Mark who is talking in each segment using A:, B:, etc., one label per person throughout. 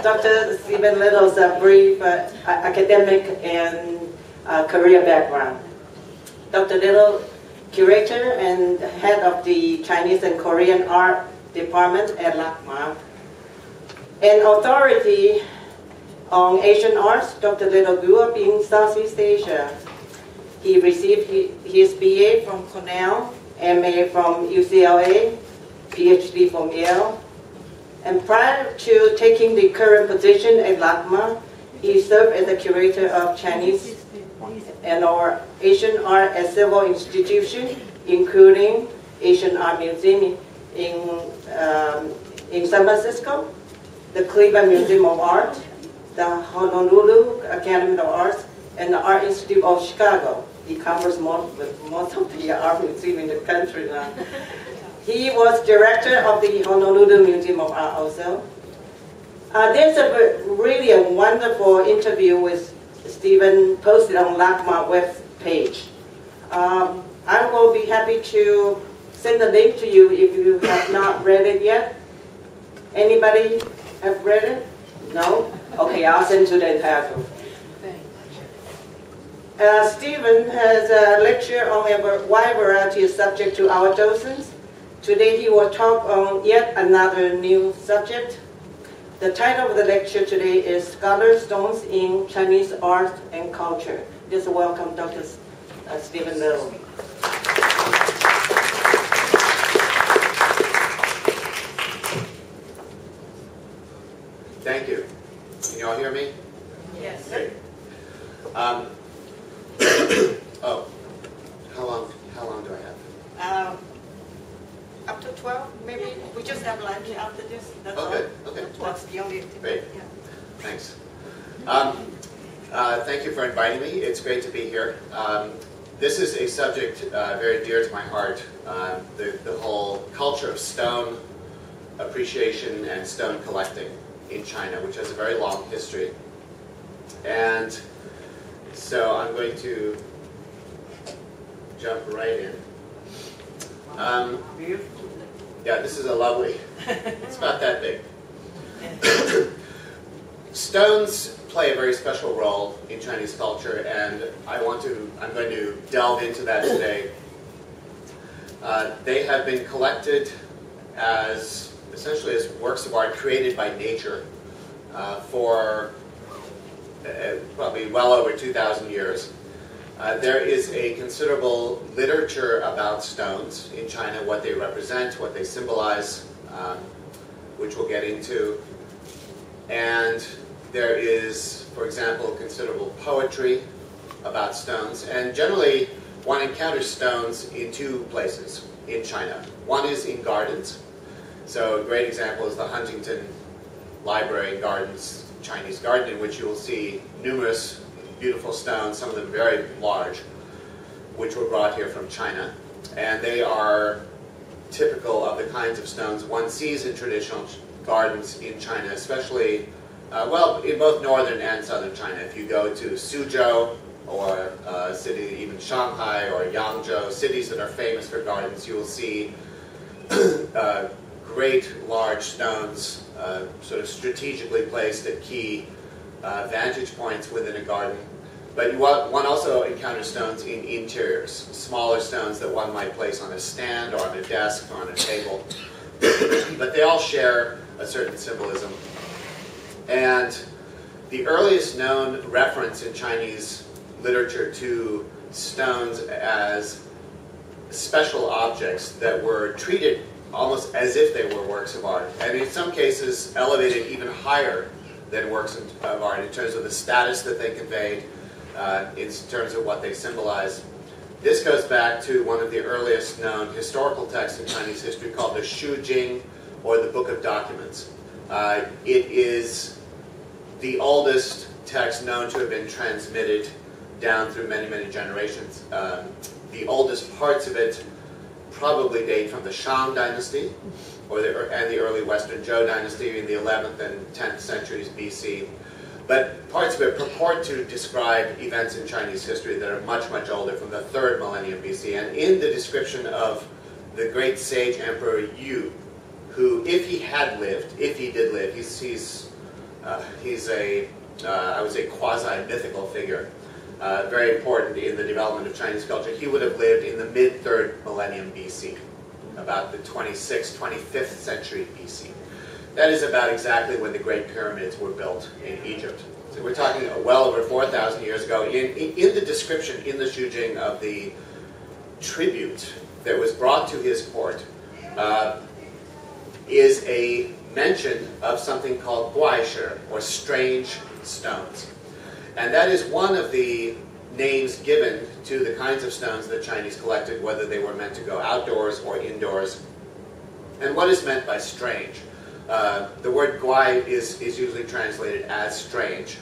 A: Dr. Stephen Little's brief academic and career background. Dr. Little, curator and head of the Chinese and Korean art department at LACMA. An authority on Asian arts, Dr. Little grew up in Southeast Asia. He received his BA from Cornell, MA from UCLA, Ph.D. from Yale. And prior to taking the current position at LACMA, he served as the curator of Chinese and or Asian art at several institutions, including Asian Art Museum in San Francisco, the Cleveland Museum of Art, the Honolulu Academy of Arts, and the Art Institute of Chicago. He covers most of the art museum in the country now. He was director of the Honolulu Museum of Art also. There's really a wonderful interview with Stephen posted on LACMA web page. I will be happy to send the link to you if you have not read it yet. Anybody have read it? No? Okay, I'll send you the entire book. Stephen has a lecture on a wide variety of subjects to our docents. Today he will talk on yet another new subject. The title of the lecture today is Scholar Stones in Chinese Art and Culture. Just welcome Dr. Stephen Little.
B: Thank you. Can you all hear me?
A: Yes.
B: Great. Oh, how long do I have?
A: Up to 12, maybe. We just have lunch after this. That's all.
B: Good. Okay.
A: That's the only thing.
B: Great.
A: Yeah.
B: Thanks. Thank you for inviting me. It's great to be here. This is a subject very dear to my heart, the whole culture of stone appreciation and stone collecting in China, which has a very long history. And so I'm going to jump right in. Yeah, this is a lovely, it's about that big. Stones play a very special role in Chinese culture, and I'm going to delve into that today. They have been collected as, essentially as works of art created by nature for probably well over 2,000 years. There is a considerable literature about stones in China, what they represent, what they symbolize, which we'll get into. And there is, for example, considerable poetry about stones. And generally, one encounters stones in two places in China. One is in gardens. So a great example is the Huntington Library and Gardens Chinese garden, in which you will see numerous beautiful stones, some of them very large, which were brought here from China. And they are typical of the kinds of stones one sees in traditional gardens in China, especially, well, in both northern and southern China. If you go to Suzhou, or a city, even Shanghai or Yangzhou, cities that are famous for gardens, you will see great large stones sort of strategically placed at key vantage points within a garden. But one also encounters stones in interiors, smaller stones that one might place on a stand or on a desk or on a table. But they all share a certain symbolism. And the earliest known reference in Chinese literature to stones as special objects that were treated almost as if they were works of art, and in some cases elevated even higher than works of art in terms of the status that they conveyed, in terms of what they symbolize. This goes back to one of the earliest known historical texts in Chinese history called the Shu Jing, or the Book of Documents. It is the oldest text known to have been transmitted down through many, many generations. The oldest parts of it probably date from the Shang dynasty, and the early Western Zhou dynasty in the 11th and 10th centuries BC. But parts of it purport to describe events in Chinese history that are much, much older, from the 3rd millennium BC. And in the description of the great sage Emperor Yu, who, if he did live, he's a, I would say, quasi-mythical figure, very important in the development of Chinese culture. He would have lived in the mid-3rd millennium BC, about the 26th, 25th century BC. That is about exactly when the Great Pyramids were built in Egypt. So we're talking well over 4,000 years ago. In the description, in the Shujing of the tribute that was brought to his court, is a mention of something called guaishi, or strange stones. And that is one of the names given to the kinds of stones that Chinese collected, whether they were meant to go outdoors or indoors. And what is meant by strange? The word guai is usually translated as strange.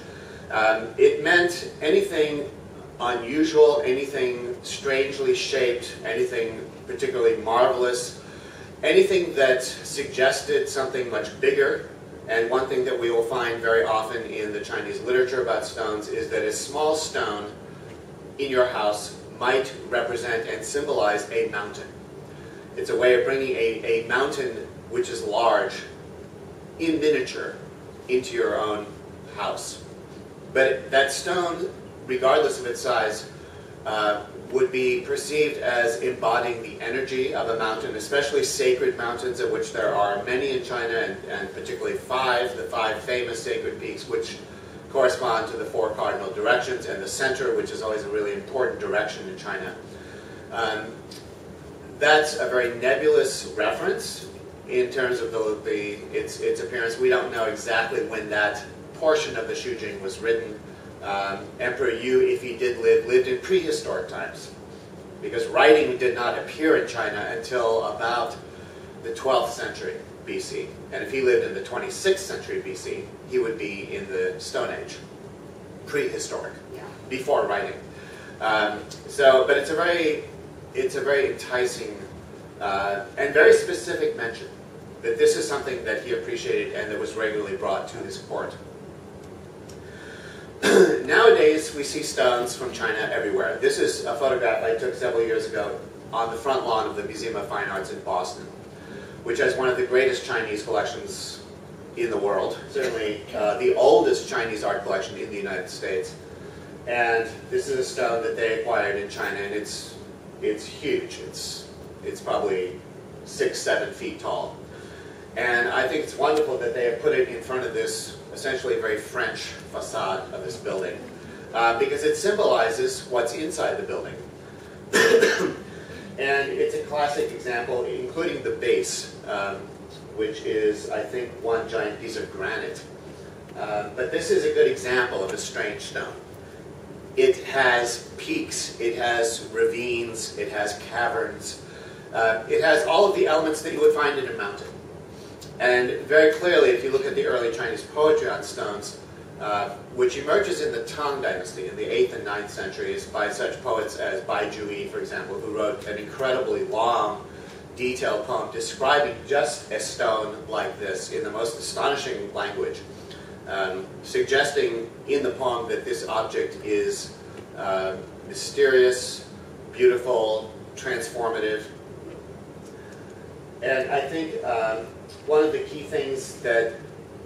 B: It meant anything unusual, anything strangely shaped, anything particularly marvelous, anything that suggested something much bigger. And one thing that we will find very often in the Chinese literature about stones is that a small stone in your house might represent and symbolize a mountain. It's a way of bringing a mountain which is large, in miniature, into your own house. But that stone, regardless of its size, would be perceived as embodying the energy of a mountain, especially sacred mountains, of which there are many in China, and particularly the five famous sacred peaks, which correspond to the 4 cardinal directions, and the center, which is always a really important direction in China. That's a very nebulous reference in terms of its appearance. We don't know exactly when that portion of the Shujing was written. Emperor Yu, if he did live, lived in prehistoric times, because writing did not appear in China until about the 12th century BC. And if he lived in the 26th century BC, he would be in the Stone Age, prehistoric, before writing. But it's a very enticing and very specific mention that this is something that he appreciated and that was regularly brought to his court. Nowadays, we see stones from China everywhere. This is a photograph I took several years ago on the front lawn of the Museum of Fine Arts in Boston, which has one of the greatest Chinese collections in the world, certainly the oldest Chinese art collection in the United States. And this is a stone that they acquired in China, and it's huge. It's probably 6-7 feet tall. And I think it's wonderful that they have put it in front of this essentially very French facade of this building, because it symbolizes what's inside the building. And it's a classic example, including the base, which is, I think, one giant piece of granite. But this is a good example of a strange stone. It has peaks, it has ravines, it has caverns, it has all of the elements that you would find in a mountain. And very clearly, if you look at the early Chinese poetry on stones, which emerges in the Tang Dynasty in the 8th and 9th centuries by such poets as Bai Juyi, for example, who wrote an incredibly long, detailed poem describing just a stone like this in the most astonishing language, suggesting in the poem that this object is mysterious, beautiful, transformative. And I think one of the key things that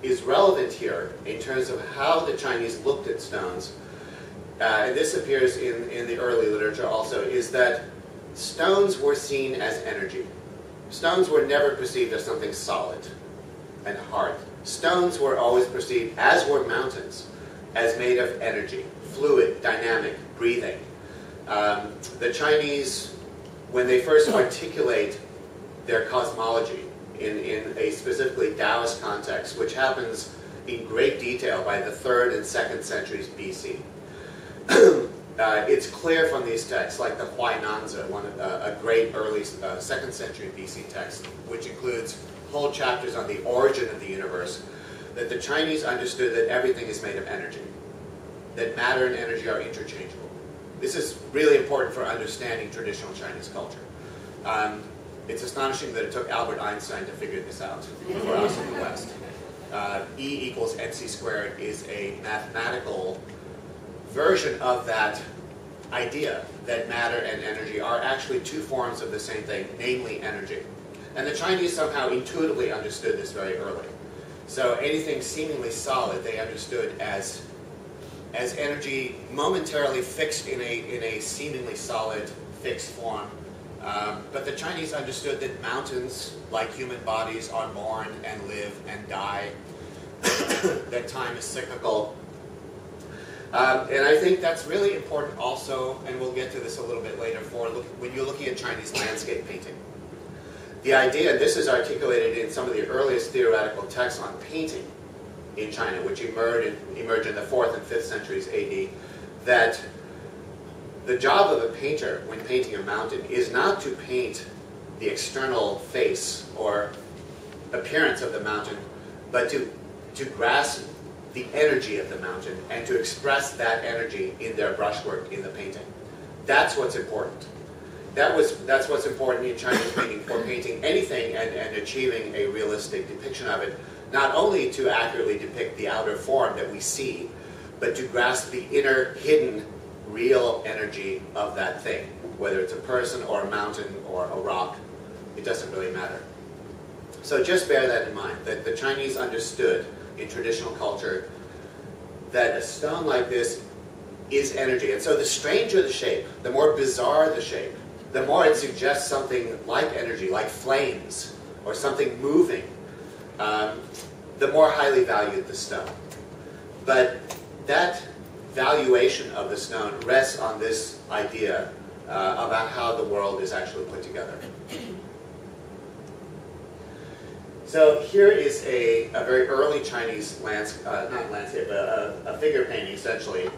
B: is relevant here in terms of how the Chinese looked at stones, and this appears in the early literature also, is that stones were seen as energy. Stones were never perceived as something solid and hard. Stones were always perceived, as were mountains, as made of energy, fluid, dynamic, breathing. The Chinese, when they first articulate their cosmology in a specifically Taoist context, which happens in great detail by the 3rd and 2nd centuries BC. It's clear from these texts, like the Huainanzi, a great early 2nd century BC text, which includes whole chapters on the origin of the universe, that the Chinese understood that everything is made of energy, that matter and energy are interchangeable. This is really important for understanding traditional Chinese culture. It's astonishing that it took Albert Einstein to figure this out for us in the West. E equals mc squared is a mathematical version of that idea that matter and energy are actually two forms of the same thing, namely energy. And the Chinese somehow intuitively understood this very early. So anything seemingly solid they understood as energy momentarily fixed in a seemingly solid, fixed form. But the Chinese understood that mountains, like human bodies, are born and live and die, that time is cyclical. And I think that's really important also, and we'll get to this a little bit later, when you're looking at Chinese landscape painting. The idea, and this is articulated in some of the earliest theoretical texts on painting in China, which emerged in the 4th and 5th centuries AD, that the job of a painter when painting a mountain is not to paint the external face or appearance of the mountain, but to grasp the energy of the mountain and to express that energy in their brushwork in the painting. That's what's important. That's what's important in Chinese painting for painting anything and achieving a realistic depiction of it, not only to accurately depict the outer form that we see, but to grasp the inner, hidden, real energy of that thing, whether it's a person or a mountain or a rock. It doesn't really matter. So just bear that in mind, that the Chinese understood in traditional culture that a stone like this is energy. And so the stranger the shape, the more bizarre the shape, the more it suggests something like energy, like flames, or something moving, the more highly valued the stone. But that valuation of the stone rests on this idea about how the world is actually put together. So here is a very early Chinese a figure painting, essentially.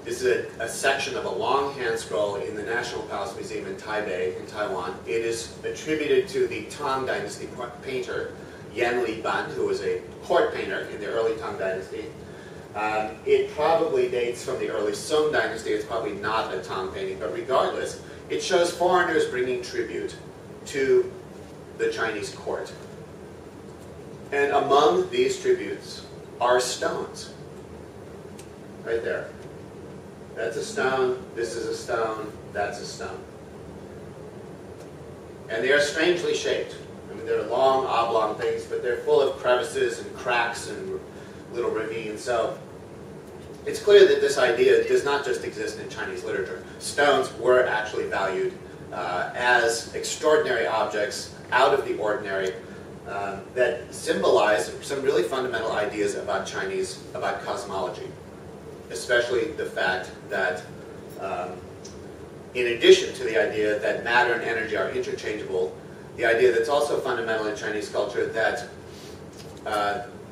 B: This is a section of a long hand scroll in the National Palace Museum in Taipei, in Taiwan. It is attributed to the Tang Dynasty painter, Yan Li Ban, who was a court painter in the early Tang Dynasty. It probably dates from the early Song Dynasty. It's probably not a Tang painting, but regardless, it shows foreigners bringing tribute to the Chinese court. And among these tributes are stones. Right there. That's a stone, this is a stone, that's a stone. And they are strangely shaped. I mean, they're long, oblong things, but they're full of crevices and cracks and little ravines. So it's clear that this idea does not just exist in Chinese literature. Stones were actually valued as extraordinary objects, out of the ordinary, that symbolize some really fundamental ideas about about cosmology. Especially the fact that, in addition to the idea that matter and energy are interchangeable, the idea that's also fundamental in Chinese culture that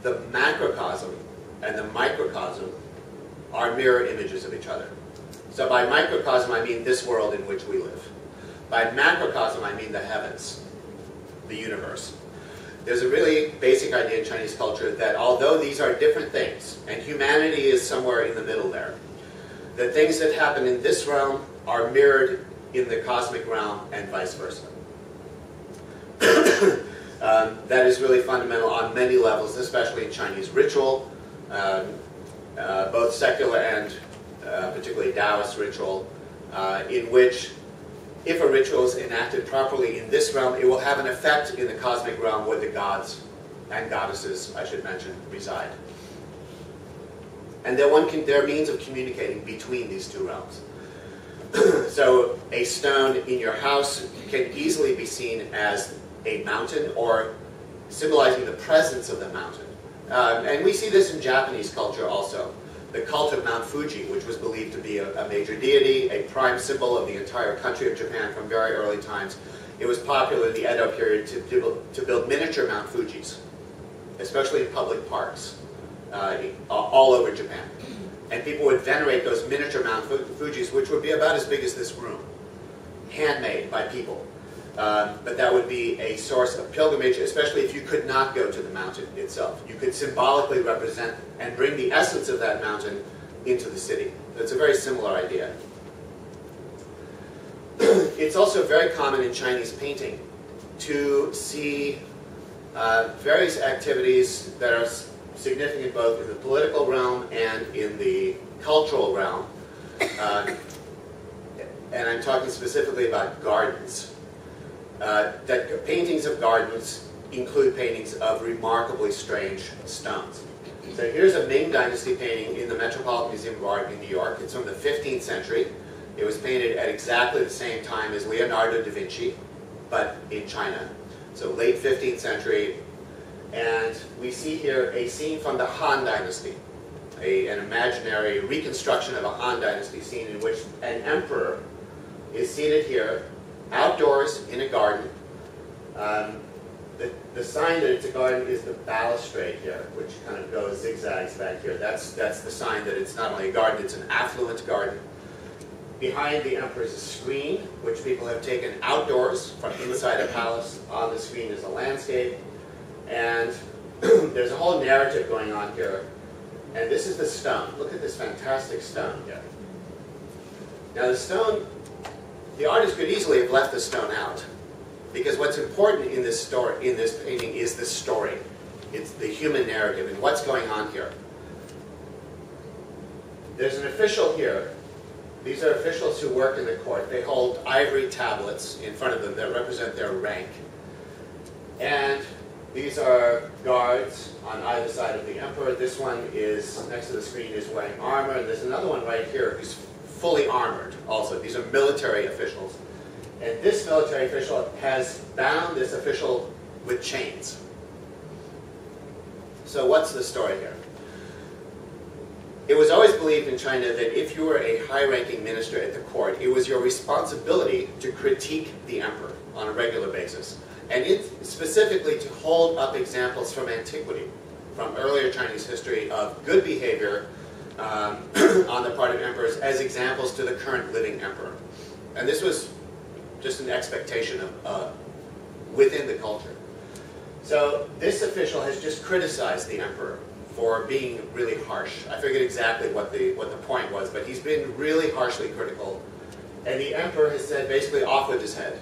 B: the macrocosm and the microcosm are mirror images of each other. So by microcosm, I mean this world in which we live. By macrocosm, I mean the heavens, the universe. There's a really basic idea in Chinese culture that although these are different things, and humanity is somewhere in the middle there, the things that happen in this realm are mirrored in the cosmic realm and vice versa. That is really fundamental on many levels, especially in Chinese ritual, both secular and particularly Taoist ritual, in which if a ritual is enacted properly in this realm, it will have an effect in the cosmic realm where the gods and goddesses, I should mention, reside. And there are means of communicating between these two realms. So a stone in your house can easily be seen as a mountain or symbolizing the presence of the mountain. And we see this in Japanese culture also. The cult of Mount Fuji, which was believed to be a major deity, a prime symbol of the entire country of Japan from very early times. It was popular in the Edo period to build miniature Mount Fujis, especially in public parks all over Japan. And people would venerate those miniature Mount Fujis, which would be about as big as this room, handmade by people. But that would be a source of pilgrimage, especially if you could not go to the mountain itself. You could symbolically represent and bring the essence of that mountain into the city. That's a very similar idea. It's also very common in Chinese painting to see various activities that are significant both in the political realm and in the cultural realm. And I'm talking specifically about gardens. that paintings of gardens include paintings of remarkably strange stones. So here's a Ming Dynasty painting in the Metropolitan Museum of Art in New York. It's from the 15th century. It was painted at exactly the same time as Leonardo da Vinci, but in China. So late 15th century. And we see here a scene from the Han Dynasty, an imaginary reconstruction of a Han Dynasty scene in which an emperor is seated here, outdoors in a garden. The sign that it's a garden is the balustrade here, which kind of goes zigzags back here. That's the sign that it's not only a garden, it's an affluent garden. Behind the emperor is a screen, which people have taken outdoors from inside a palace. On the screen is a landscape. And there's a whole narrative going on here. And this is the stone. Look at this fantastic stone here. Now the stone, the artist could easily have left the stone out, because what's important in this story, in this painting, is the story. It's the human narrative and what's going on here. There's an official here. These are officials who work in the court. They hold ivory tablets in front of them that represent their rank. And these are guards on either side of the emperor. This one is, next to the screen, is wearing armor. And there's another one right here who's fully armored also. These are military officials. And this military official has bound this official with chains. So what's the story here? It was always believed in China that if you were a high-ranking minister at the court, it was your responsibility to critique the emperor on a regular basis. And specifically to hold up examples from antiquity, from earlier Chinese history of good behavior on the part of emperors as examples to the current living emperor. And this was just an expectation of within the culture. So this official has just criticized the emperor for being really harsh. I forget exactly what the point was, but he's been really harshly critical. And the emperor has said, basically, off with his head.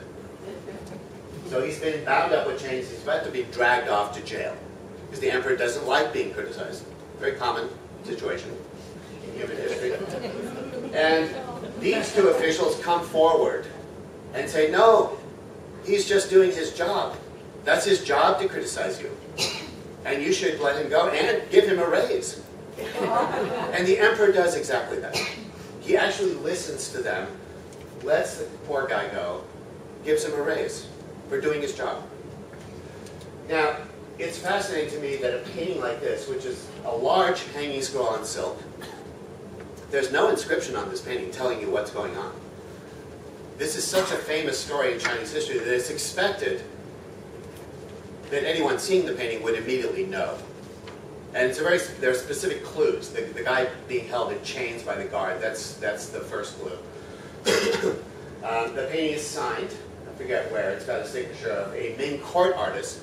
B: So he's been bound up with chains. He's about to be dragged off to jail, because the emperor doesn't like being criticized. Very common situation in human history. And these two officials come forward and say, no, he's just doing his job. That's his job to criticize you. And you should let him go and give him a raise. And the emperor does exactly that. He actually listens to them, lets the poor guy go, gives him a raise for doing his job. Now, it's fascinating to me that a painting like this, which is a large hanging scroll on silk, there's no inscription on this painting telling you what's going on. This is such a famous story in Chinese history that it's expected that anyone seeing the painting would immediately know. And it's there are specific clues. The guy being held in chains by the guard, that's the first clue. The painting is signed, I forget where, it's got a signature of a Ming court artist.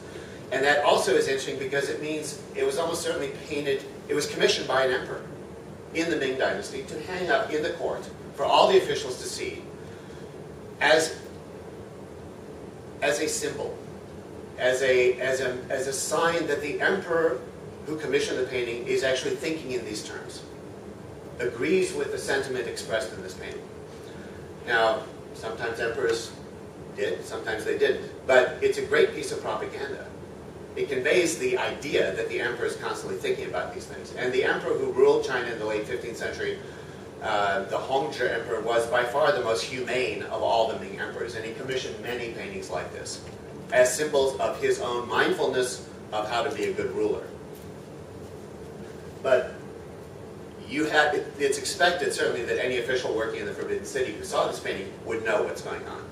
B: And that also is interesting because it means it was almost certainly painted, it was commissioned by an emperor in the Ming Dynasty to hang up in the court for all the officials to see as a symbol, as a sign that the emperor who commissioned the painting is actually thinking in these terms, agrees with the sentiment expressed in this painting. Now, sometimes emperors did, sometimes they didn't, but it's a great piece of propaganda. It conveys the idea that the emperor is constantly thinking about these things. And the emperor who ruled China in the late 15th century, the Hongzhi emperor, was by far the most humane of all the Ming emperors, and he commissioned many paintings like this as symbols of his own mindfulness of how to be a good ruler. But it's expected, certainly, that any official working in the Forbidden City who saw this painting would know what's going on.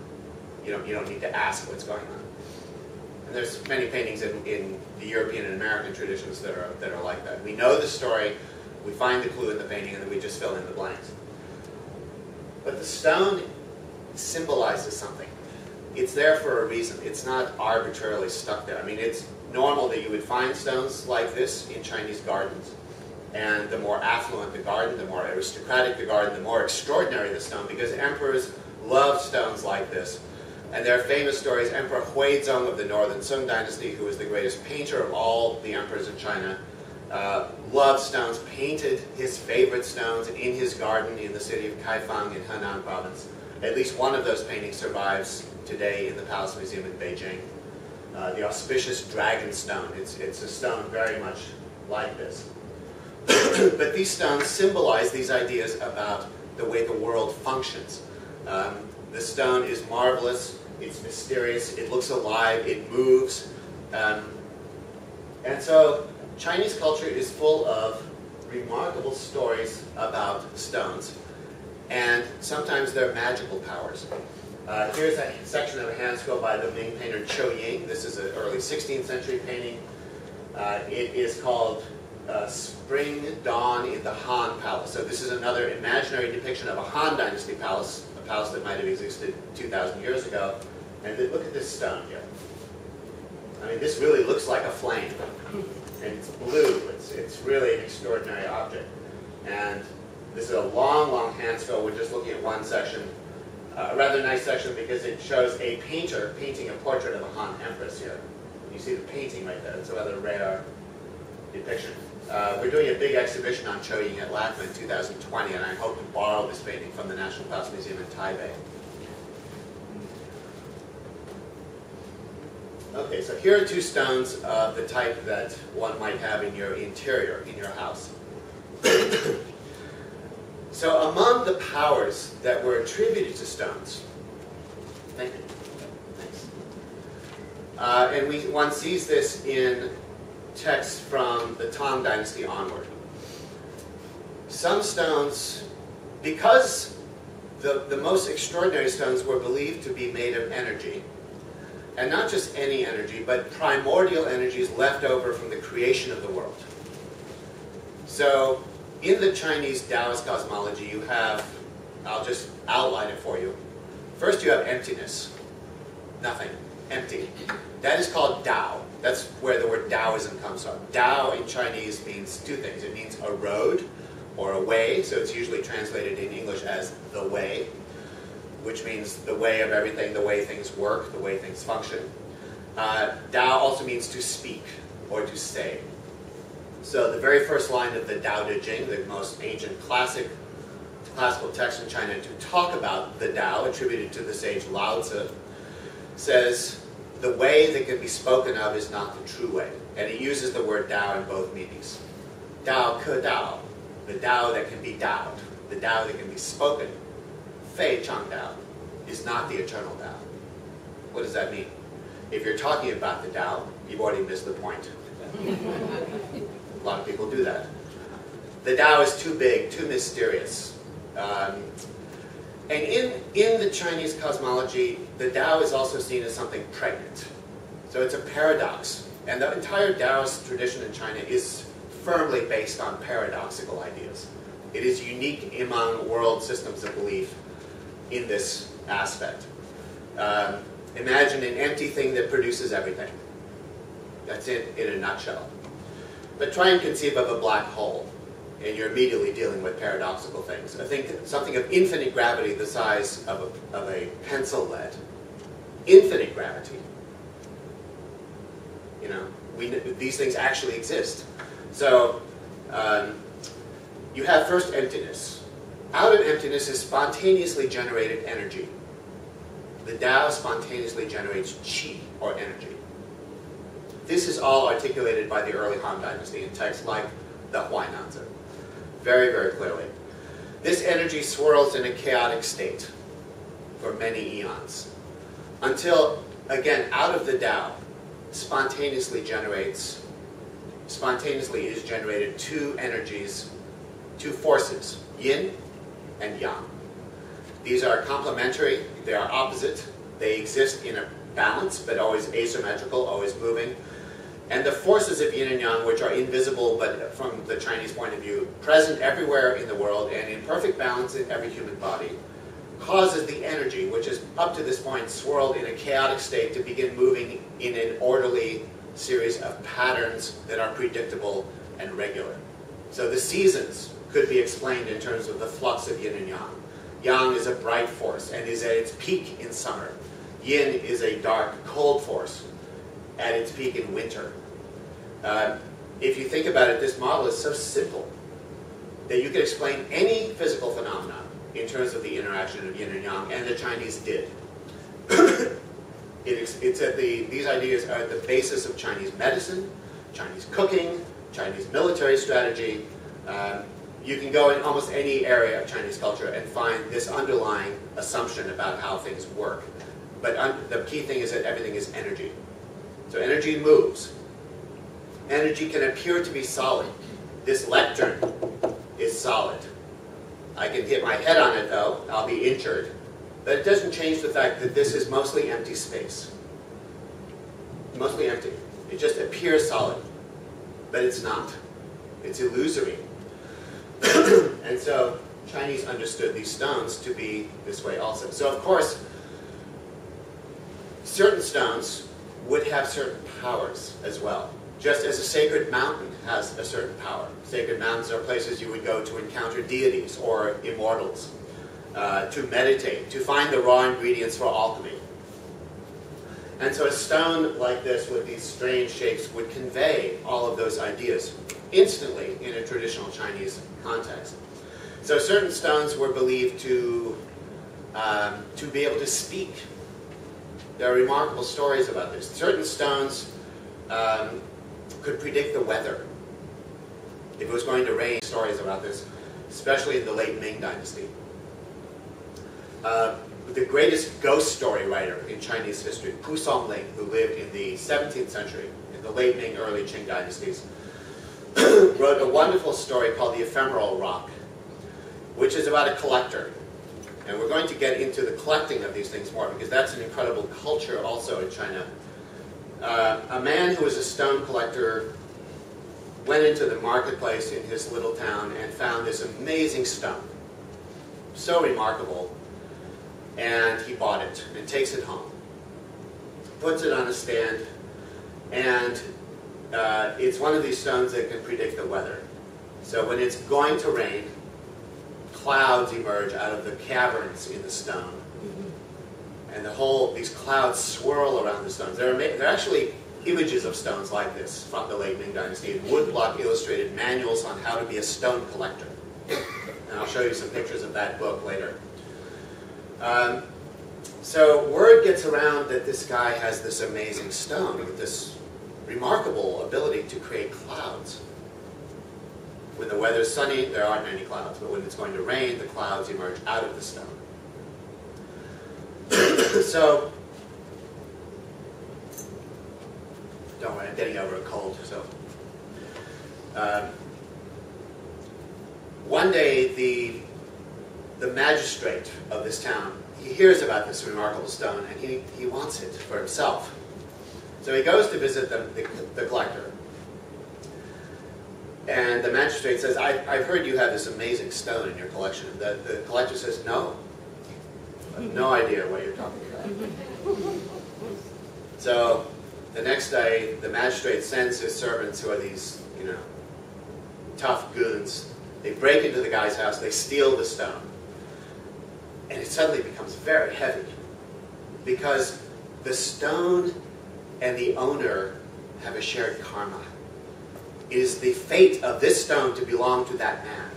B: You don't need to ask what's going on. And there's many paintings in the European and American traditions that are like that. We know the story, we find the clue in the painting, and then we just fill in the blanks. But the stone symbolizes something. It's there for a reason. It's not arbitrarily stuck there. I mean, it's normal that you would find stones like this in Chinese gardens. And the more affluent the garden, the more aristocratic the garden, the more extraordinary the stone, because emperors loved stones like this. And there are famous stories. Emperor Huizong of the Northern Sung Dynasty, who was the greatest painter of all the emperors in China, loved stones, painted his favorite stones in his garden in the city of Kaifang in Henan province. At least one of those paintings survives today in the Palace Museum in Beijing. The auspicious dragon stone. It's a stone very much like this. But these stones symbolize these ideas about the way the world functions. The stone is marvelous, it's mysterious, it looks alive, it moves. And so Chinese culture is full of remarkable stories about stones. And sometimes they're magical powers. Here's a section of a hand scroll by the Ming painter Chou Ying. This is an early 16th century painting. It is called Spring Dawn in the Han Palace. So this is another imaginary depiction of a Han Dynasty palace, a palace that might have existed 2,000 years ago. And look at this stone here. I mean, this really looks like a flame. And it's blue. It's really an extraordinary object. And this is a long, long hand scroll. We're just looking at one section. A rather nice section because it shows a painter painting a portrait of a Han Empress here. You see the painting right there. It's a rather rare depiction. We're doing a big exhibition on Chou Ying at LACMA in 2020, and I hope to borrow this painting from the National Palace Museum in Taipei. Okay, so here are two stones of the type that one might have in your interior, in your house. So among the powers that were attributed to stones, thank you, thanks. And one sees this in texts from the Tang Dynasty onward. Some stones, because the most extraordinary stones were believed to be made of energy, and not just any energy, but primordial energies left over from the creation of the world. So, in the Chinese Taoist cosmology, you have, I'll just outline it for you. First you have emptiness. Nothing. Empty. That is called Tao. That's where the word Taoism comes from. Tao in Chinese means two things. It means a road or a way, so it's usually translated in English as the way, which means the way of everything, the way things work, the way things function. Tao also means to speak or to say. So the very first line of the Tao Te Ching, the most ancient classical text in China to talk about the Tao, attributed to the sage Lao Tzu, says, the way that can be spoken of is not the true way. And it uses the word Tao in both meanings. Tao ke Tao, the Tao that can be Taoed, the Tao that can be spoken. Fei Chang Tao is not the eternal Tao. What does that mean? If you're talking about the Tao, you've already missed the point. A lot of people do that. The Tao is too big, too mysterious. And in the Chinese cosmology, the Tao is also seen as something pregnant. So it's a paradox. And the entire Taoist tradition in China is firmly based on paradoxical ideas. It is unique among world systems of belief in this aspect. Imagine an empty thing that produces everything. That's it in a nutshell. But try and conceive of a black hole, and you're immediately dealing with paradoxical things. I think something of infinite gravity, the size of a pencil lead. Infinite gravity. You know, these things actually exist. So, you have first emptiness. Out of emptiness is spontaneously generated energy. The Tao spontaneously generates qi, or energy. This is all articulated by the early Han Dynasty in texts like the Huainanzi, very, very clearly. This energy swirls in a chaotic state for many eons, until, again, out of the Tao, spontaneously is generated two energies, two forces, yin and yang. These are complementary, they are opposite, they exist in a balance, but always asymmetrical, always moving. And the forces of yin and yang, which are invisible, but from the Chinese point of view, present everywhere in the world and in perfect balance in every human body, causes the energy, which is up to this point swirled in a chaotic state, to begin moving in an orderly series of patterns that are predictable and regular. So the seasons could be explained in terms of the flux of yin and yang. Yang is a bright force and is at its peak in summer. Yin is a dark, cold force at its peak in winter. If you think about it, this model is so simple that you could explain any physical phenomenon in terms of the interaction of yin and yang, and the Chinese did. These ideas are at the basis of Chinese medicine, Chinese cooking, Chinese military strategy. You can go in almost any area of Chinese culture and find this underlying assumption about how things work. But the key thing is that everything is energy. So energy moves. Energy can appear to be solid. This lectern is solid. I can hit my head on it though, I'll be injured. But it doesn't change the fact that this is mostly empty space. Mostly empty. It just appears solid. But it's not. It's illusory. And so Chinese understood these stones to be this way also. So of course, certain stones would have certain powers as well. Just as a sacred mountain has a certain power. Sacred mountains are places you would go to encounter deities or immortals, to meditate, to find the raw ingredients for alchemy. And so a stone like this with these strange shapes would convey all of those ideas instantly in a traditional Chinese context. So certain stones were believed to be able to speak. There are remarkable stories about this. Certain stones could predict the weather. If it was going to rain, stories about this, especially in the late Ming Dynasty. The greatest ghost story writer in Chinese history, Pu Songling, who lived in the 17th century, in the late Ming, early Qing dynasties, wrote a wonderful story called The Ephemeral Rock, which is about a collector. And we're going to get into the collecting of these things more, because that's an incredible culture also in China. A man who was a stone collector went into the marketplace in his little town and found this amazing stone. So remarkable. And he bought it and takes it home. Puts it on a stand, and it's one of these stones that can predict the weather. So when it's going to rain, clouds emerge out of the caverns in the stone. And these clouds swirl around the stones. They're actually images of stones like this from the late Ming Dynasty, in woodblock illustrated manuals on how to be a stone collector. And I'll show you some pictures of that book later. So word gets around that this guy has this amazing stone with this remarkable ability to create clouds. When the weather's sunny, there aren't any clouds, but when it's going to rain, the clouds emerge out of the stone. So, don't worry, I'm getting over a cold. So, one day the magistrate of this town, he hears about this remarkable stone, and he wants it for himself. So he goes to visit the collector. And the magistrate says, I've heard you have this amazing stone in your collection. The collector says, no. I have no idea what you're talking about. So the next day, the magistrate sends his servants, who are these, tough goons. They break into the guy's house, they steal the stone. And it suddenly becomes very heavy, because the stone and the owner have a shared karma. It is the fate of this stone to belong to that man.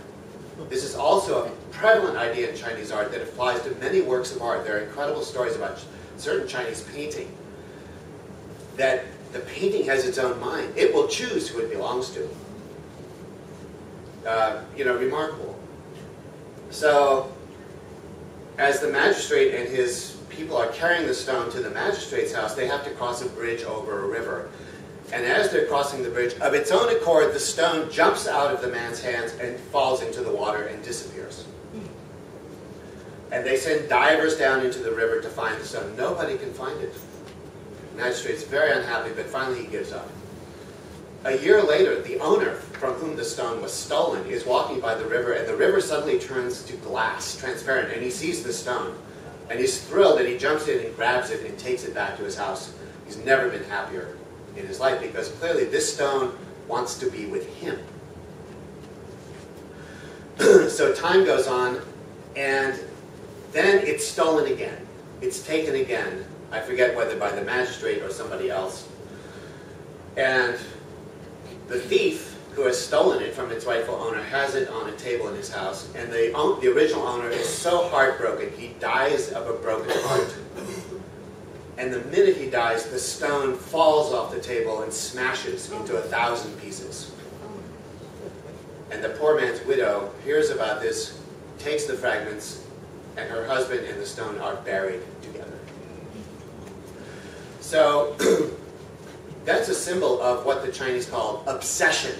B: This is also a prevalent idea in Chinese art that applies to many works of art. There are incredible stories about certain Chinese painting, that the painting has its own mind. It will choose who it belongs to. Remarkable. So, as the magistrate and his people are carrying the stone to the magistrate's house, they have to cross a bridge over a river. And as they're crossing the bridge, of its own accord, the stone jumps out of the man's hands and falls into the water and disappears. And they send divers down into the river to find the stone. Nobody can find it. The magistrate's very unhappy, but finally he gives up. A year later, the owner from whom the stone was stolen is walking by the river, and the river suddenly turns to glass, transparent, and he sees the stone. And he's thrilled, and he jumps in and grabs it and takes it back to his house. He's never been happier in his life, because clearly this stone wants to be with him. So time goes on, and then it's stolen again. It's taken again. I forget whether by the magistrate or somebody else. And the thief, who has stolen it from its rightful owner, has it on a table in his house, and the original owner is so heartbroken, he dies of a broken heart. And the minute he dies, the stone falls off the table and smashes into 1,000 pieces. And the poor man's widow hears about this, takes the fragments, and her husband and the stone are buried together. So that's a symbol of what the Chinese call obsession.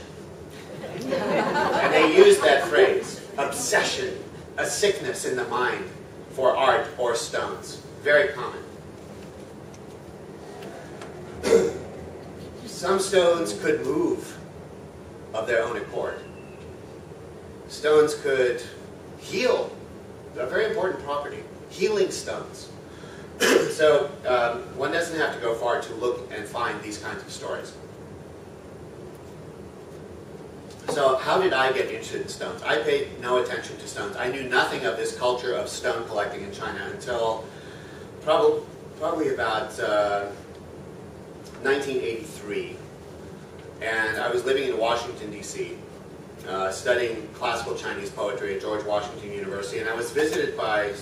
B: And they use that phrase, obsession, a sickness in the mind for art or stones. Very common. Some stones could move of their own accord. Stones could heal, a very important property, healing stones. So one doesn't have to go far to look and find these kinds of stories. So how did I get interested in stones? I paid no attention to stones. I knew nothing of this culture of stone collecting in China until probably about 1983. And I was living in Washington, D.C., studying classical Chinese poetry at George Washington University, and I was visited by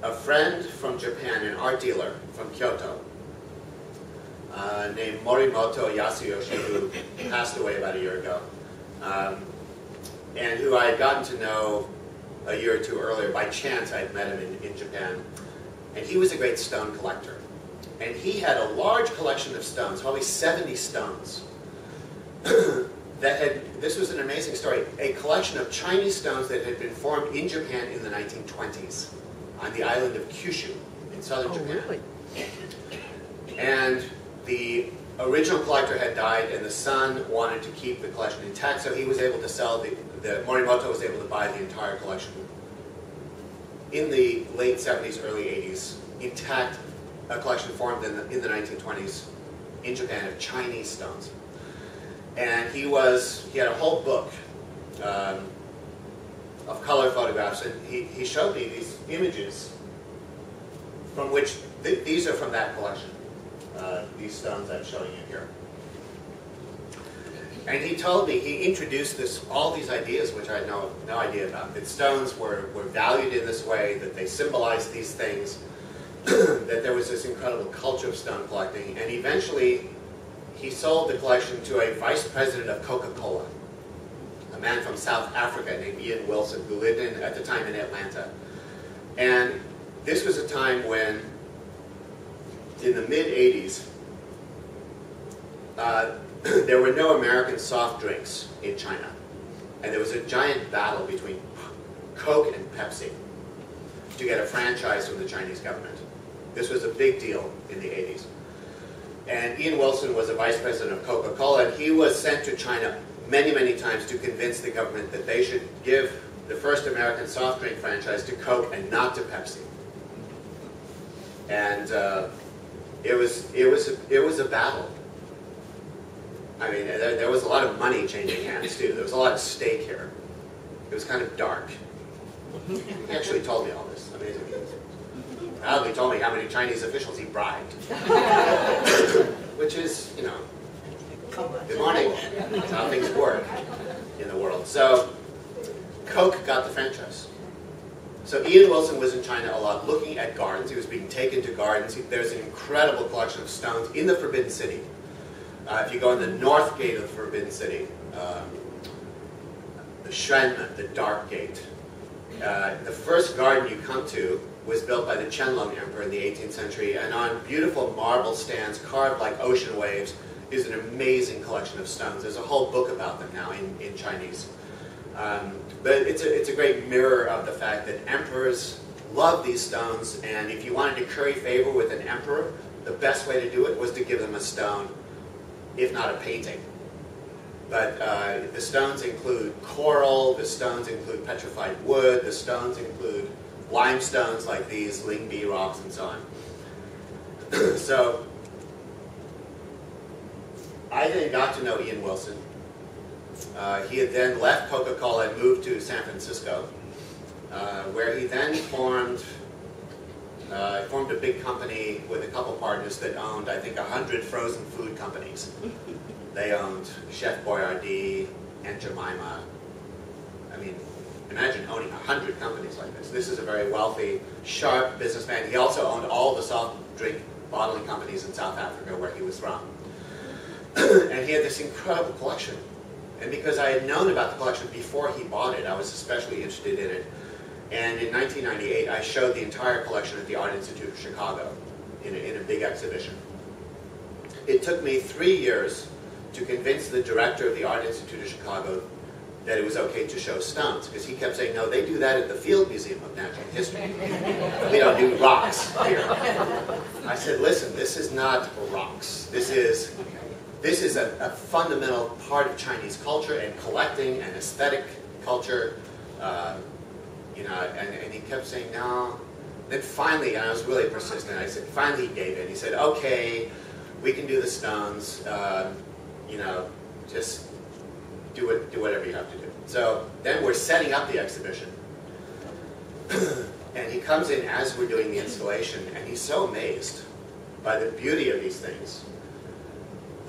B: a friend from Japan, an art dealer from Kyoto, named Morimoto Yasuyoshi, who passed away about a year ago, and who I had gotten to know a year or two earlier. By chance, I had met him in Japan, and he was a great stone collector. And he had a large collection of stones, probably 70 stones, this was an amazing story, a collection of Chinese stones that had been formed in Japan in the 1920s on the island of Kyushu in southern Japan.
C: Really?
B: And the original collector had died, and the son wanted to keep the collection intact, so he was able to sell, Morimoto was able to buy the entire collection in the late 70s, early 80s, intact, a collection formed in the 1920s in Japan of Chinese stones. And he had a whole book of color photographs, and he showed me these images from which, these are from that collection, these stones I'm showing you here. And he told me, he introduced all these ideas which I had no idea about, that stones were valued in this way, that they symbolized these things, that there was this incredible culture of stone collecting, and eventually he sold the collection to a vice president of Coca-Cola, a man from South Africa named Ian Wilson, who lived at the time in Atlanta. And this was a time when, in the mid-80s, there were no American soft drinks in China. And there was a giant battle between Coke and Pepsi to get a franchise from the Chinese government. This was a big deal in the 80s. And Ian Wilson was a vice president of Coca-Cola, and he was sent to China many, many times to convince the government that they should give the first American soft drink franchise to Coke and not to Pepsi. And it was a battle. I mean, there was a lot of money changing hands too. There was a lot at stake here. It was kind of dark. He actually told me all this. Amazing. Proudly told me how many Chinese officials he bribed. Which is, you know, good morning. That's how things work in the world. So, Coke got the franchise. So Ian Wilson was in China a lot looking at gardens. He was being taken to gardens. There's an incredible collection of stones in the Forbidden City. If you go in the north gate of the Forbidden City, the Shuanmen, the Dark Gate, the first garden you come to was built by the Qianlong Emperor in the 18th century, and on beautiful marble stands carved like ocean waves is an amazing collection of stones. There's a whole book about them now in Chinese. But it's a great mirror of the fact that emperors love these stones, and if you wanted to curry favor with an emperor, the best way to do it was to give them a stone, if not a painting. But the stones include coral, the stones include petrified wood, the stones include limestones like these, Lingbi rocks, and so on. So, I then got to know Ian Wilson. He had then left Coca-Cola and moved to San Francisco, where he then formed a big company with a couple partners that owned, I think, 100 frozen food companies. They owned Chef Boyardee, Aunt Jemima. I mean, imagine owning 100 companies like this. This is a very wealthy, sharp businessman. He also owned all the soft drink bottling companies in South Africa where he was from. And he had this incredible collection. And because I had known about the collection before he bought it, I was especially interested in it. And in 1998, I showed the entire collection at the Art Institute of Chicago in a big exhibition. It took me 3 years to convince the director of the Art Institute of Chicago that it was okay to show stones, because he kept saying, no, they do that at the Field Museum of Natural History. We don't do rocks here. I said, listen, this is not rocks. This is a fundamental part of Chinese culture and collecting and aesthetic culture. You know, and he kept saying, no. Then finally, and I was really persistent, I said, finally he gave in. He said, okay, we can do the stones. You know, just do whatever you have to do. So then we're setting up the exhibition. And he comes in as we're doing the installation, and he's so amazed by the beauty of these things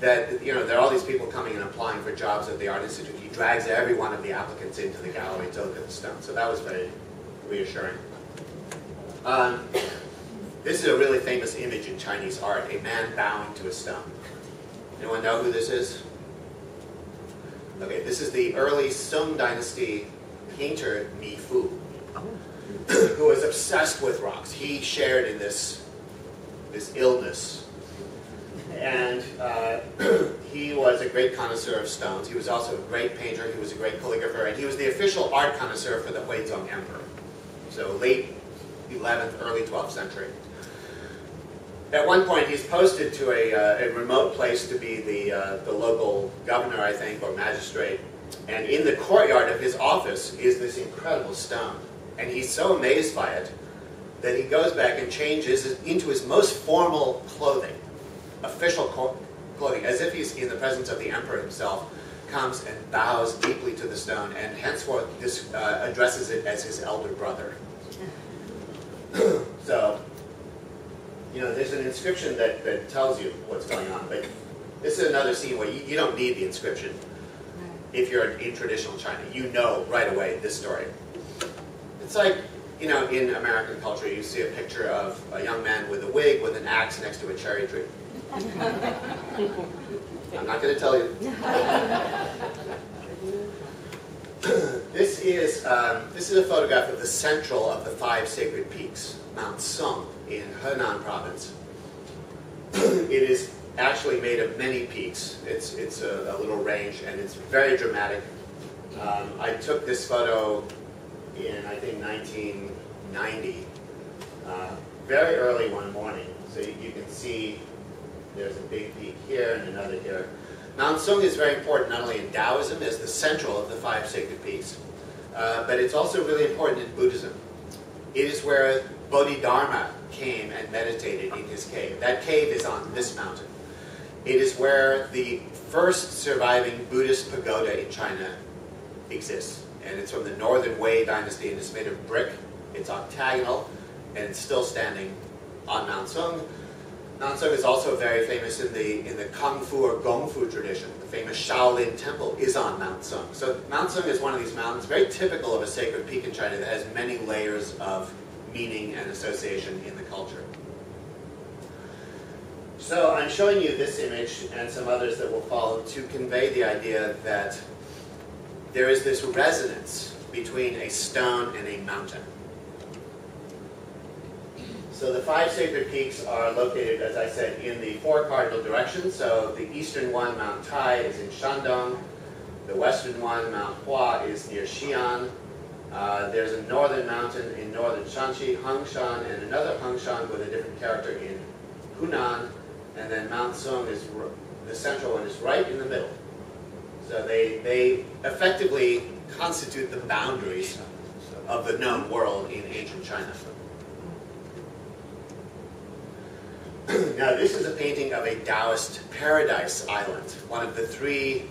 B: that, you know, there are all these people coming and applying for jobs at the Art Institute. He drags every one of the applicants into the gallery to look at the stone. So that was very reassuring. This is a really famous image in Chinese art, a man bowing to a stone. Anyone know who this is? Okay, this is the early Song Dynasty painter Mi Fu, who was obsessed with rocks. He shared in this illness. And he was a great connoisseur of stones. He was also a great painter. He was a great calligrapher. And he was the official art connoisseur for the Huizong Emperor. So late 11th, early 12th century. At one point, he's posted to a remote place to be the local governor, I think, or magistrate. And in the courtyard of his office is this incredible stone. And he's so amazed by it that he goes back and changes into his most formal clothing, official clothing, as if he's in the presence of the emperor himself, comes and bows deeply to the stone, and henceforth this addresses it as his elder brother. So, you know, there's an inscription that tells you what's going on, but this is another scene where you don't need the inscription if you're in traditional China. You know right away this story. It's like, you know, in American culture, you see a picture of a young man with a wig with an axe next to a cherry tree. I'm not going to tell you. This is a photograph of the central of the 5 sacred peaks, Mount Song in Henan province. It is actually made of many peaks. It's a little range, and it's very dramatic. I took this photo in, I think, 1990, very early one morning. So you can see there's a big peak here and another here. Mount Sung is very important not only in Taoism as the central of the 5 sacred peaks, but it's also really important in Buddhism. It is where Bodhidharma came and meditated in his cave. That cave is on this mountain. It is where the first surviving Buddhist pagoda in China exists. And it's from the Northern Wei dynasty, and it's made of brick. It's octagonal, and it's still standing on Mount Sung. Mount Sung is also very famous in the Kung Fu or Gong Fu tradition. The famous Shaolin Temple is on Mount Sung. So Mount Sung is one of these mountains, very typical of a sacred peak in China, that has many layers of meaning and association in the culture. So I'm showing you this image and some others that will follow to convey the idea that there is this resonance between a stone and a mountain. So the 5 sacred peaks are located, as I said, in the 4 cardinal directions. So the eastern one, Mount Tai, is in Shandong. The western one, Mount Hua, is near Xi'an. There's a northern mountain in northern Shanxi, Hengshan, and another Hengshan with a different character in Hunan. And then Mount Sung is the central one, is right in the middle. So they effectively constitute the boundaries of the known world in ancient China. Now, this is a painting of a Taoist paradise island, one of the 3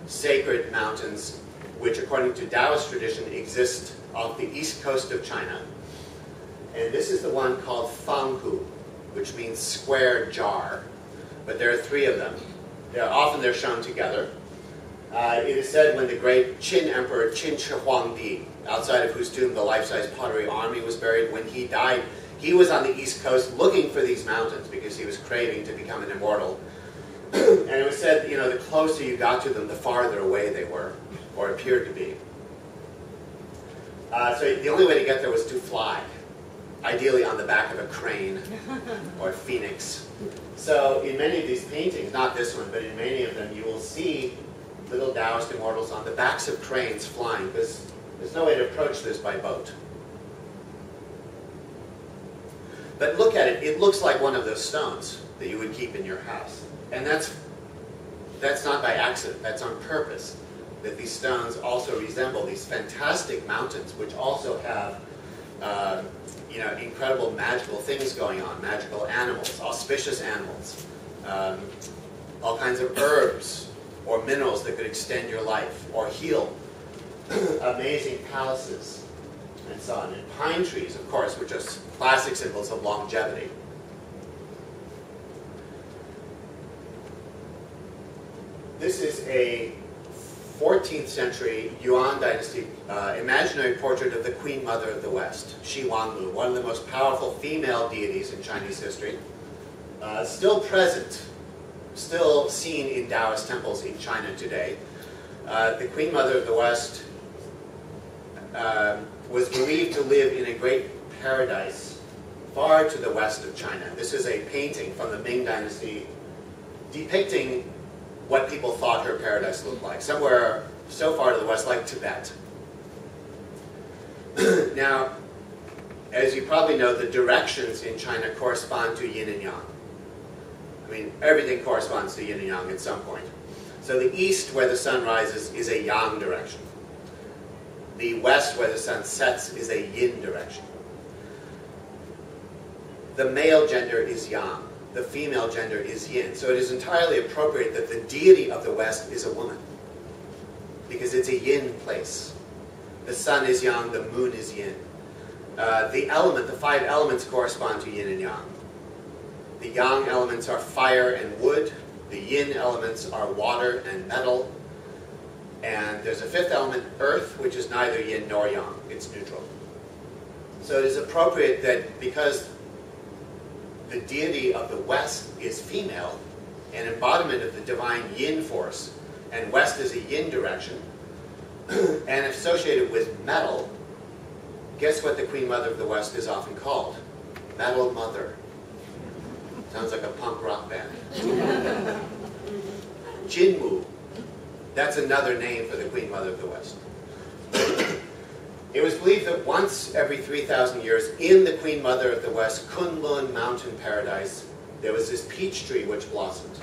B: sacred mountains which, according to Taoist tradition, exist off the east coast of China. And this is the one called Fanghu, which means square jar. But there are 3 of them. Often they're shown together. It is said when the great Qin Emperor Qin Shi Huangdi, outside of whose tomb the life-size pottery army was buried, when he died, he was on the East Coast looking for these mountains because he was craving to become an immortal. And it was said, the closer you got to them, the farther away they were, or appeared to be. So the only way to get there was to fly, ideally on the back of a crane or phoenix. So in many of these paintings, not this one, but in many of them, you will see little Taoist immortals on the backs of cranes flying, because there's no way to approach this by boat. But look at it. It looks like one of those stones that you would keep in your house. And that's not by accident. That's on purpose, that these stones also resemble these fantastic mountains, which also have incredible magical things going on, magical animals, auspicious animals, all kinds of herbs or minerals that could extend your life or heal, amazing palaces, and so on. And pine trees, of course, which are classic symbols of longevity. This is a 14th century Yuan dynasty imaginary portrait of the Queen Mother of the West, Shi Huangmu, one of the most powerful female deities in Chinese history. Still present, still seen in Taoist temples in China today. The Queen Mother of the West was believed to live in a great paradise far to the west of China. This is a painting from the Ming Dynasty depicting what people thought her paradise looked like, somewhere so far to the west like Tibet. Now, as you probably know, the directions in China correspond to yin and yang. I mean, everything corresponds to yin and yang at some point. So the east, where the sun rises, is a yang direction. The west, where the sun sets, is a yin direction. The male gender is yang. The female gender is yin. So it is entirely appropriate that the deity of the West is a woman, because it's a yin place. The sun is yang, the moon is yin. The 5 elements correspond to yin and yang. The yang elements are fire and wood. The yin elements are water and metal. And there's a 5th element, earth, which is neither yin nor yang. It's neutral. So it is appropriate that because the deity of the West is female, an embodiment of the divine yin force, and West is a yin direction, and associated with metal, guess what the Queen Mother of the West is often called? Metal Mother. Sounds like a punk rock band. Jinmu. That's another name for the Queen Mother of the West. It was believed that once every 3,000 years in the Queen Mother of the West, Kunlun mountain paradise, there was this peach tree which blossomed.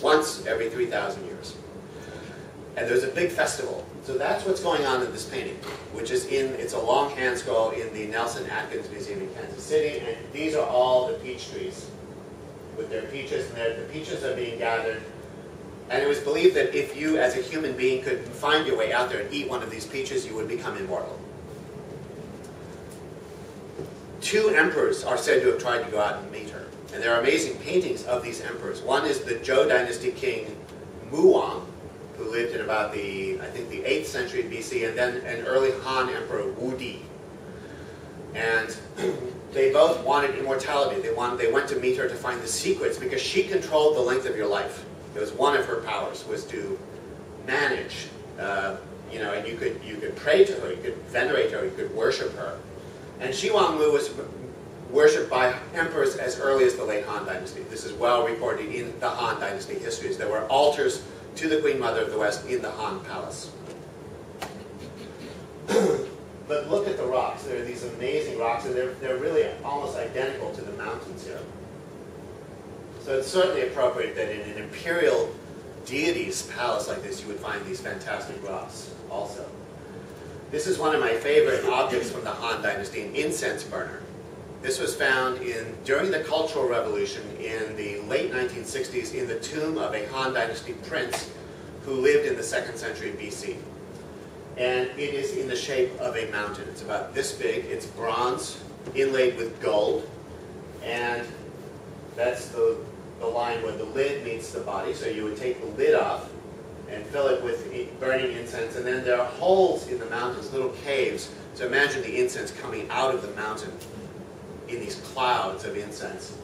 B: Once every 3,000 years. And there was a big festival. So that's what's going on in this painting, which is it's a long hand scroll in the Nelson Atkins Museum in Kansas City, and these are all the peach trees with their peaches, and the peaches are being gathered. And it was believed that if you, as a human being, could find your way out there and eat one of these peaches, you would become immortal. 2 emperors are said to have tried to go out and meet her. And there are amazing paintings of these emperors. One is the Zhou Dynasty king Muwang, who lived in about the 8th century BC, and then an early Han emperor Wu Di. And they both wanted immortality. They went to meet her to find the secrets, because she controlled the length of your life. It was one of her powers, was to manage, and you could pray to her, you could venerate her, you could worship her. And Shi Huangmu was worshipped by emperors as early as the late Han Dynasty. This is well recorded in the Han Dynasty histories. There were altars to the Queen Mother of the West in the Han Palace. But look at the rocks. There are these amazing rocks, and they're really almost identical to the mountains here. So it's certainly appropriate that in an imperial deity's palace like this, you would find these fantastic rocks also. This is one of my favorite objects from the Han Dynasty, an incense burner. This was found during the Cultural Revolution in the late 1960s in the tomb of a Han Dynasty prince who lived in the 2nd century BC. And it is in the shape of a mountain. It's about this big. It's bronze, inlaid with gold. And that's the the line where the lid meets the body. So you would take the lid off and fill it with burning incense. And then there are holes in the mountains, little caves. So imagine the incense coming out of the mountain in these clouds of incense.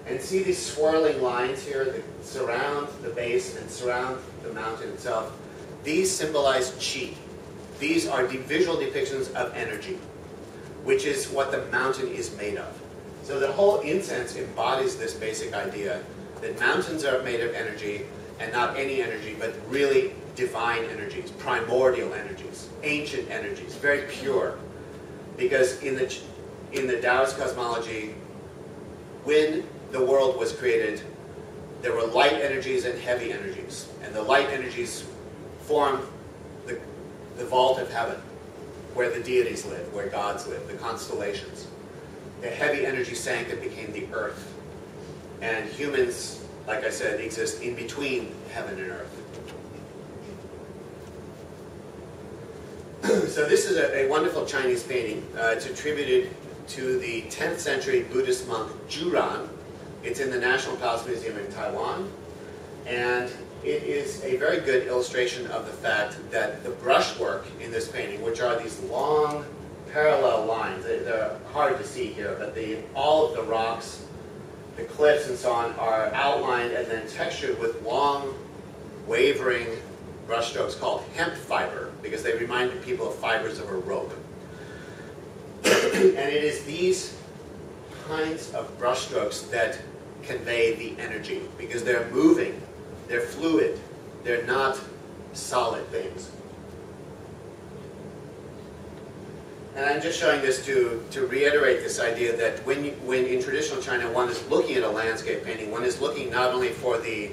B: And see these swirling lines here that surround the base and surround the mountain itself? These symbolize qi. These are the visual depictions of energy, which is what the mountain is made of. So the whole incense embodies this basic idea that mountains are made of energy, and not any energy, but really divine energies, primordial energies, ancient energies, very pure. Because in the Taoist cosmology, when the world was created, there were light energies and heavy energies. And the light energies formed the vault of heaven, where the deities live, where gods live, the constellations. The heavy energy sank and became the earth. And humans, like I said, exist in between heaven and earth. So this is a wonderful Chinese painting. It's attributed to the 10th century Buddhist monk Juran. It's in the National Palace Museum in Taiwan. And it is a very good illustration of the fact that the brushwork in this painting, which are these long parallel lines, they're hard to see here, but all of the rocks, the cliffs and so on, are outlined and then textured with long, wavering brushstrokes called hemp fiber, because they remind people of fibers of a rope. And it is these kinds of brushstrokes that convey the energy, because they're moving, they're fluid, they're not solid things. And I'm just showing this to reiterate this idea that when in traditional China one is looking at a landscape painting, one is looking not only for the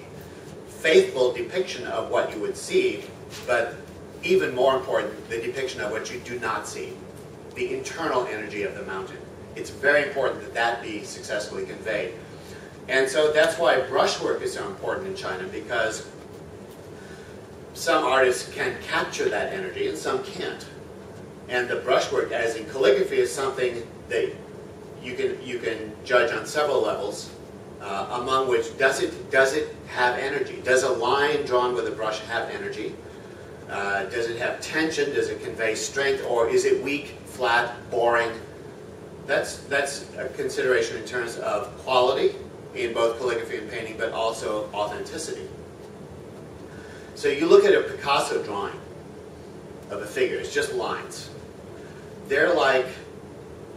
B: faithful depiction of what you would see, but even more important, the depiction of what you do not see, the internal energy of the mountain. It's very important that that be successfully conveyed. And so that's why brushwork is so important in China, because some artists can capture that energy and some can't. And the brushwork, as in calligraphy, is something that you can judge on several levels, among which does it have energy? Does a line drawn with a brush have energy? Does it have tension? Does it convey strength? Or is it weak, flat, boring? That's a consideration in terms of quality in both calligraphy and painting, but also authenticity. So you look at a Picasso drawing of a figure, it's just lines. They're like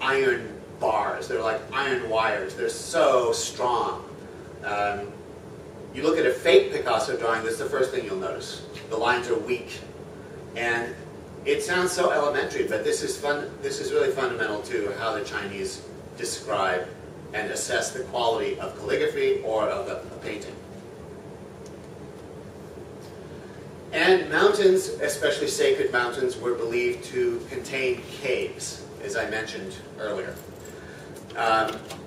B: iron bars, they're like iron wires, they're so strong. You look at a fake Picasso drawing, that's the first thing you'll notice. The lines are weak. And it sounds so elementary, but this is really fundamental to how the Chinese describe and assess the quality of calligraphy or of a painting. And mountains, especially sacred mountains, were believed to contain caves, as I mentioned earlier.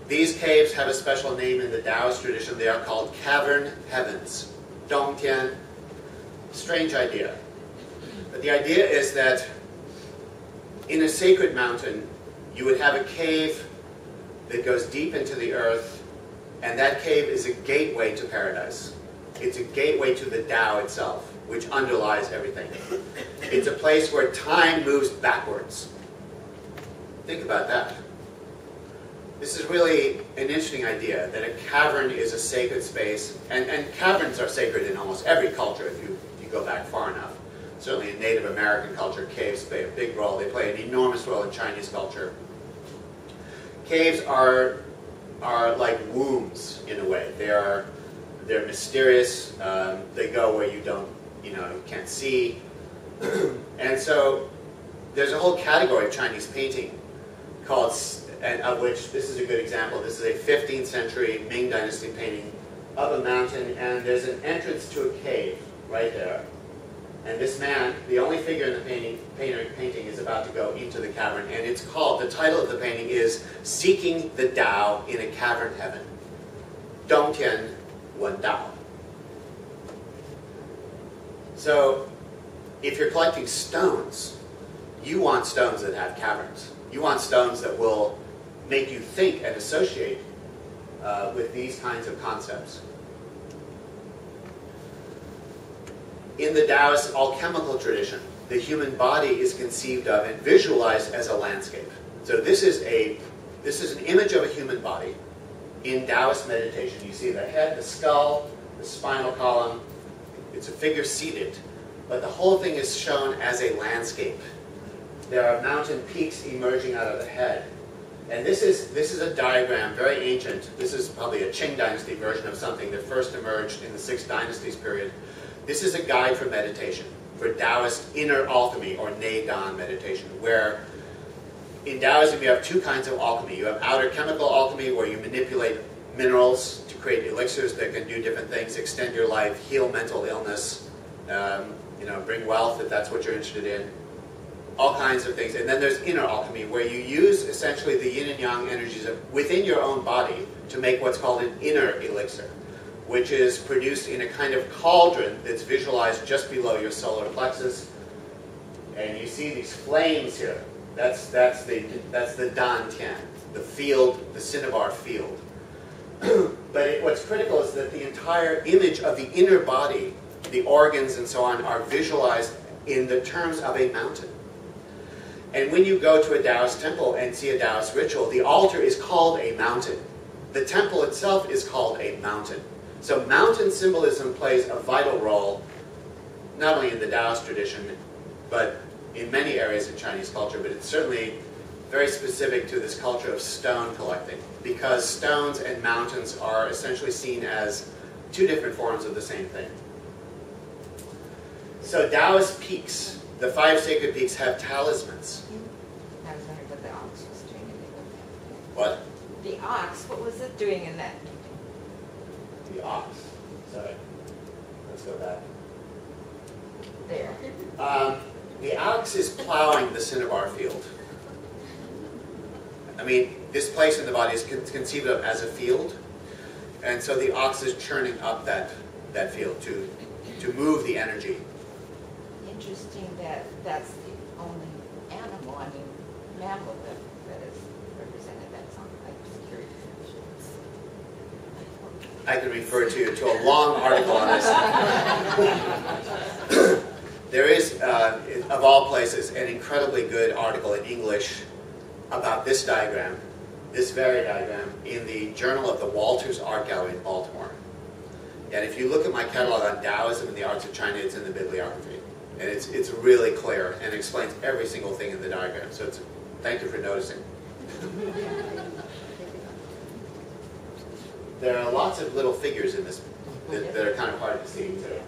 B: These caves have a special name in the Taoist tradition. They are called cavern heavens. Dongtian. Strange idea. But the idea is that in a sacred mountain, you would have a cave that goes deep into the earth, and that cave is a gateway to paradise. It's a gateway to the Tao itself, which underlies everything. It's a place where time moves backwards. Think about that. This is really an interesting idea, that a cavern is a sacred space, and caverns are sacred in almost every culture if you go back far enough. Certainly in Native American culture, caves play a big role. They play an enormous role in Chinese culture. Caves are like wombs in a way. They're mysterious. They go where you can't see. And so there's a whole category of Chinese painting called, and of which this is a good example. This is a 15th century Ming Dynasty painting of a mountain, and there's an entrance to a cave right there. And this man, the only figure in the painting is about to go into the cavern, and it's called, the title of the painting is Seeking the Tao in a Cavern Heaven. Dongtian Wen Dao. So, if you're collecting stones, you want stones that have caverns. You want stones that will make you think and associate with these kinds of concepts. In the Taoist alchemical tradition, the human body is conceived of and visualized as a landscape. So this is an image of a human body in Taoist meditation. You see the head, the skull, the spinal column. It's a figure seated, but the whole thing is shown as a landscape. There are mountain peaks emerging out of the head. And this is a diagram, very ancient. This is probably a Qing dynasty version of something that first emerged in the 6 Dynasties period. This is a guide for meditation, for Taoist inner alchemy or Neidan meditation, where in Taoism you have 2 kinds of alchemy. You have outer chemical alchemy, where you manipulate minerals to create elixirs that can do different things, extend your life, heal mental illness, bring wealth if that's what you're interested in. All kinds of things. And then there's inner alchemy, where you use essentially the yin and yang energies within your own body to make what's called an inner elixir, which is produced in a kind of cauldron that's visualized just below your solar plexus. And you see these flames here. That's the Dan Tian, the field, the cinnabar field. But what's critical is that the entire image of the inner body, the organs and so on, are visualized in the terms of a mountain. And when you go to a Taoist temple and see a Taoist ritual, the altar is called a mountain. The temple itself is called a mountain. So mountain symbolism plays a vital role, not only in the Taoist tradition, but in many areas in Chinese culture, but it's certainly very specific to this culture of stone collecting, because stones and mountains are essentially seen as 2 different forms of the same thing. So Taoist peaks, the 5 sacred peaks, have talismans.
C: I was wondering what the ox was doing in it.
B: What?
C: The ox, what was it doing in that?
B: The ox. Sorry. Let's go back.
C: There.
B: The ox is plowing the cinnabar field. I mean, this place in the body is conceived of as a field, and so the ox is churning up that field to move the energy.
C: Interesting that that's the only animal, mammal that is represented. That's on. I'm just curious.
B: I can refer to a long article on this. There is, of all places, an incredibly good article in English about this diagram, this very diagram, in the Journal of the Walters Art Gallery in Baltimore. And if you look at my catalog on Taoism and the Arts of China, it's in the bibliography. And it's really clear and explains every single thing in the diagram. So thank you for noticing. There are lots of little figures in this that are kind of hard to see too.